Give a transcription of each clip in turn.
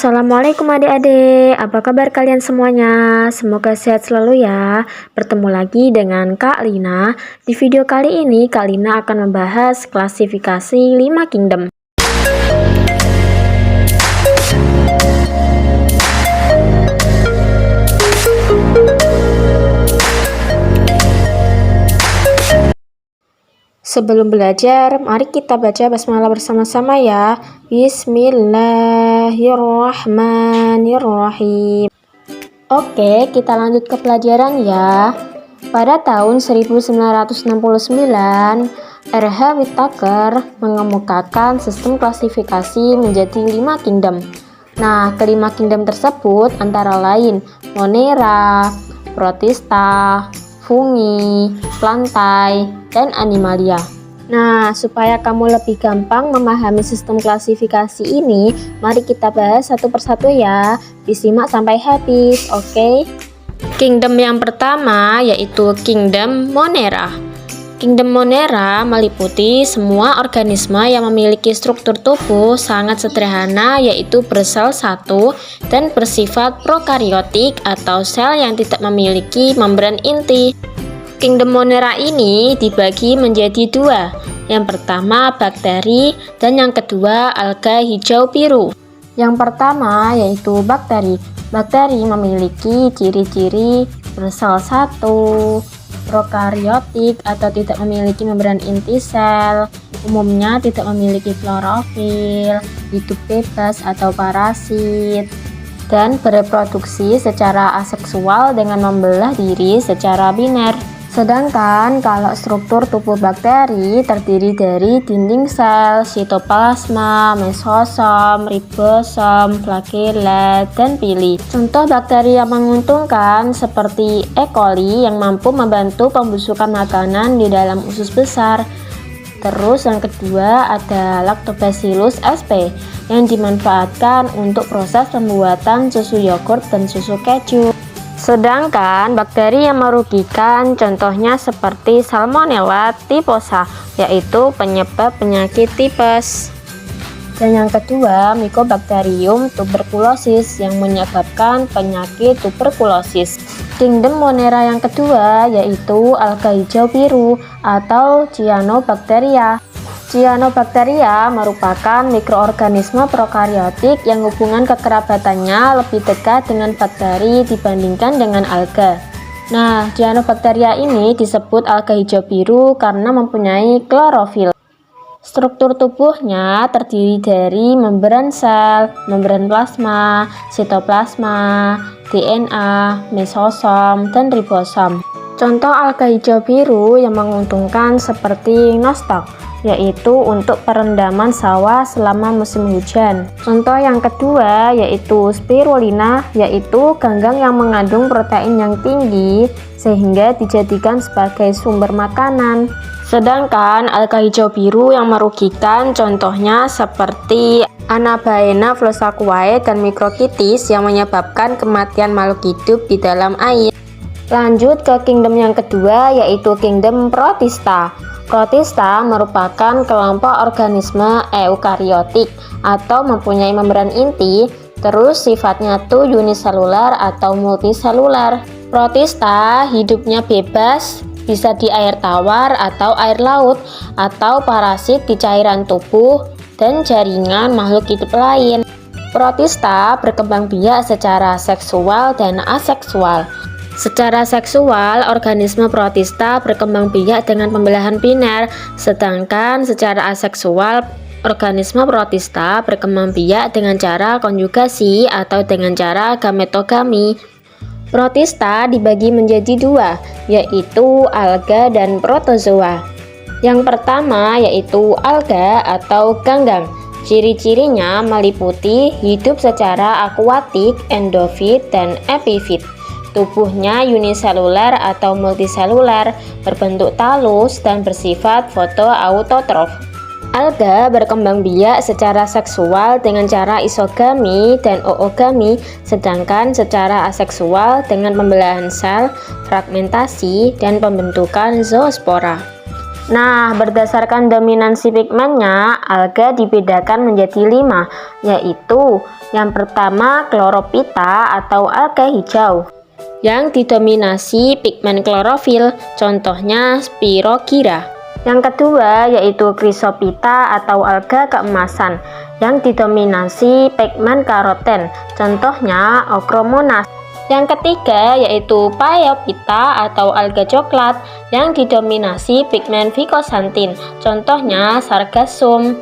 Assalamualaikum adik-adik, apa kabar kalian semuanya? Semoga sehat selalu ya. Bertemu lagi dengan Kak Lina. Di video kali ini Kak Lina akan membahas klasifikasi 5 kingdom. Sebelum belajar, mari kita baca basmalah bersama-sama ya. Bismillahirrahmanirrahim. Oke, kita lanjut ke pelajaran ya. Pada tahun 1969, R.H. Whittaker mengemukakan sistem klasifikasi menjadi 5 kingdom. Nah, kelima kingdom tersebut antara lain Monera, Protista, Fungi, Plantae, dan Animalia. Nah, supaya kamu lebih gampang memahami sistem klasifikasi ini, mari kita bahas satu persatu ya. Disimak sampai habis, oke? Kingdom yang pertama yaitu Kingdom Monera. Kingdom Monera meliputi semua organisme yang memiliki struktur tubuh sangat sederhana, yaitu bersel satu dan bersifat prokariotik atau sel yang tidak memiliki membran inti. Kingdom Monera ini dibagi menjadi dua. Yang pertama bakteri dan yang kedua alga hijau biru. Yang pertama yaitu bakteri. Bakteri memiliki ciri-ciri bersel satu, prokariotik atau tidak memiliki membran inti sel, umumnya tidak memiliki klorofil, hidup bebas atau parasit, dan bereproduksi secara aseksual dengan membelah diri secara biner. Sedangkan kalau struktur tubuh bakteri terdiri dari dinding sel, sitoplasma, mesosom, ribosom, flagella, dan pili. Contoh bakteri yang menguntungkan seperti E. coli yang mampu membantu pembusukan makanan di dalam usus besar. Terus yang kedua ada Lactobacillus sp yang dimanfaatkan untuk proses pembuatan susu yogurt dan susu keju. Sedangkan bakteri yang merugikan contohnya seperti Salmonella typhosa, yaitu penyebab penyakit tipes. Dan yang kedua Mycobacterium tuberculosis yang menyebabkan penyakit tuberkulosis. Kingdom Monera yang kedua yaitu alga hijau biru atau Cyanobacteria. Cyanobacteria merupakan mikroorganisme prokariotik yang hubungan kekerabatannya lebih dekat dengan bakteri dibandingkan dengan alga. Nah, Cyanobacteria ini disebut alga hijau biru karena mempunyai klorofil. Struktur tubuhnya terdiri dari membran sel, membran plasma, sitoplasma, DNA, mesosom, dan ribosom. Contoh alga hijau biru yang menguntungkan seperti nostoc, yaitu untuk perendaman sawah selama musim hujan. Contoh yang kedua yaitu spirulina, yaitu ganggang yang mengandung protein yang tinggi sehingga dijadikan sebagai sumber makanan. Sedangkan alga hijau biru yang merugikan contohnya seperti Anabaena flosaceae dan Microkitis yang menyebabkan kematian makhluk hidup di dalam air. Lanjut ke kingdom yang kedua yaitu kingdom Protista. Protista merupakan kelompok organisme eukariotik atau mempunyai membran inti, terus sifatnya tuh uniselular atau multiselular. Protista hidupnya bebas, bisa di air tawar atau air laut, atau parasit di cairan tubuh dan jaringan makhluk hidup lain. Protista berkembang biak secara seksual dan aseksual. Secara seksual, organisme protista berkembang biak dengan pembelahan biner, sedangkan secara aseksual, organisme protista berkembang biak dengan cara konjugasi atau dengan cara gametogami. Protista dibagi menjadi dua, yaitu alga dan protozoa. Yang pertama yaitu alga atau ganggang. Ciri-cirinya meliputi hidup secara akuatik, endofit, dan epifit. Tubuhnya uniselular atau multiselular, berbentuk talus dan bersifat fotoautotrof. Alga berkembang biak secara seksual dengan cara isogami dan oogami, sedangkan secara aseksual dengan pembelahan sel, fragmentasi, dan pembentukan zoospora. Nah, berdasarkan dominansi pigmennya, alga dibedakan menjadi 5, yaitu yang pertama Chlorophyta atau alga hijau yang didominasi pigmen klorofil, contohnya Spirogyra. Yang kedua yaitu Chrysophyta atau alga keemasan yang didominasi pigmen karoten, contohnya Ochromonas. Yang ketiga yaitu Phaeophyta atau alga coklat yang didominasi pigmen Vicoxanthin, contohnya Sargassum.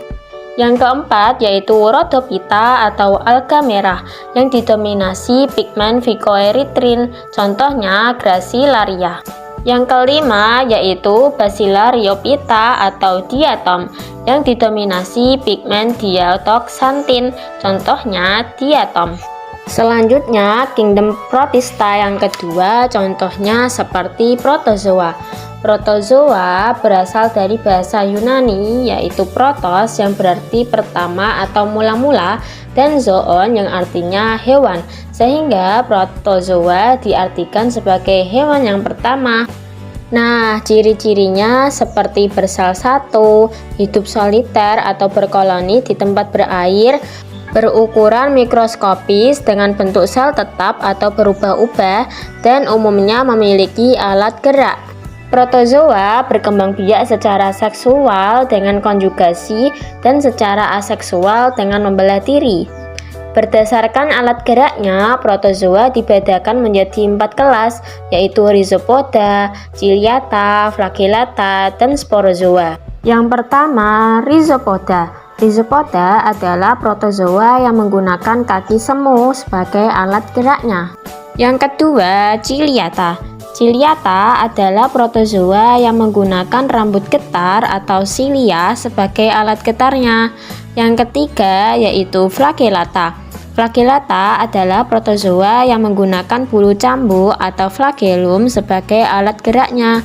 Yang keempat yaitu Rhodophyta atau alga merah yang didominasi pigmen Phycoerythrin, contohnya Gracilaria. Yang kelima yaitu Basilaryophyta atau diatom yang didominasi pigmen Diatoxanthin, contohnya diatom. Selanjutnya kingdom Protista yang kedua, contohnya seperti protozoa. Protozoa berasal dari bahasa Yunani yaitu protos yang berarti pertama atau mula-mula dan zoon yang artinya hewan, sehingga protozoa diartikan sebagai hewan yang pertama. Nah, ciri-cirinya seperti bersel satu, hidup soliter atau berkoloni di tempat berair, berukuran mikroskopis dengan bentuk sel tetap atau berubah-ubah, dan umumnya memiliki alat gerak. Protozoa berkembang biak secara seksual dengan konjugasi dan secara aseksual dengan membelah diri. Berdasarkan alat geraknya, protozoa dibedakan menjadi 4 kelas, yaitu Rhizopoda, Ciliata, Flagellata, dan Sporozoa. Yang pertama, Rhizopoda. Rhizopoda adalah protozoa yang menggunakan kaki semu sebagai alat geraknya. Yang kedua, Ciliata. Ciliata adalah protozoa yang menggunakan rambut getar atau cilia sebagai alat getarnya. Yang ketiga yaitu Flagellata. Flagellata adalah protozoa yang menggunakan bulu cambuk atau flagellum sebagai alat geraknya.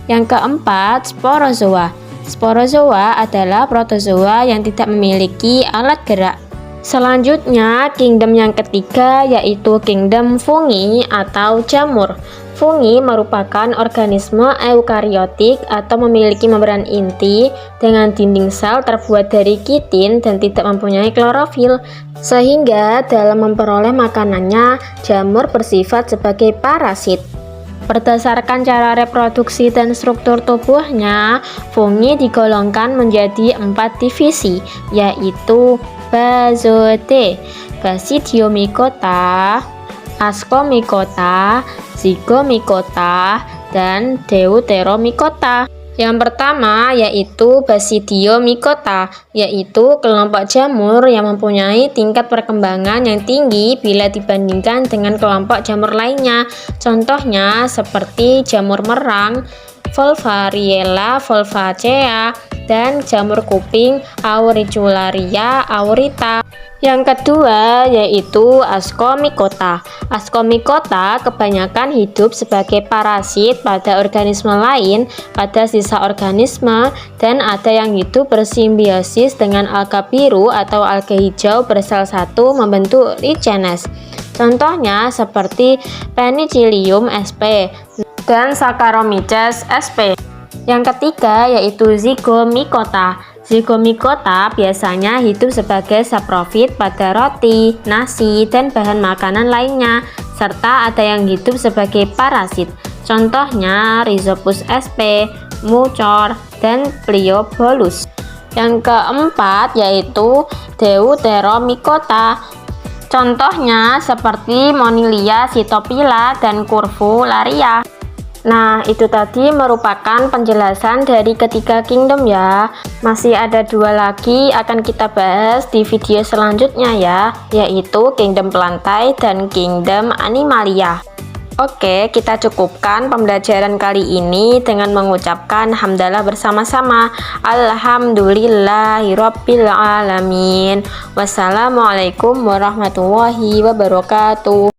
Yang keempat, Sporozoa. Sporozoa adalah protozoa yang tidak memiliki alat gerak. Selanjutnya, kingdom yang ketiga yaitu kingdom Fungi atau jamur. Fungi merupakan organisme eukariotik atau memiliki membran inti dengan dinding sel terbuat dari kitin dan tidak mempunyai klorofil, sehingga dalam memperoleh makanannya, jamur bersifat sebagai parasit. Berdasarkan cara reproduksi dan struktur tubuhnya, fungi digolongkan menjadi 4 divisi, yaitu Bazote, Basidiomycota, Ascomycota, Zygomycota, dan Deuteromycota. Yang pertama yaitu Basidiomycota, yaitu kelompok jamur yang mempunyai tingkat perkembangan yang tinggi bila dibandingkan dengan kelompok jamur lainnya. Contohnya seperti jamur merang, Volvariella volvacea, dan jamur kuping Auricularia aurita. Yang kedua yaitu Ascomycota. Ascomycota kebanyakan hidup sebagai parasit pada organisme lain, pada sisa organisme, dan ada yang hidup bersimbiosis dengan alga biru atau alga hijau bersel satu membentuk lichenes. Contohnya seperti Penicillium sp dan Saccharomyces sp. Yang ketiga yaitu Zygomycota. Zygomycota biasanya hidup sebagai saprofit pada roti, nasi, dan bahan makanan lainnya, serta ada yang hidup sebagai parasit. Contohnya Rhizopus sp, Mucor, dan Pliobolus. Yang keempat yaitu Deuteromycota. Contohnya seperti Monilia Cytopila dan Curvularia. Nah, itu tadi merupakan penjelasan dari ketiga kingdom ya. Masih ada 2 lagi akan kita bahas di video selanjutnya ya, yaitu kingdom Plantae dan kingdom Animalia. Oke, kita cukupkan pembelajaran kali ini dengan mengucapkan hamdalah bersama-sama. Alhamdulillahirabbil alamin. Wassalamualaikum warahmatullahi wabarakatuh.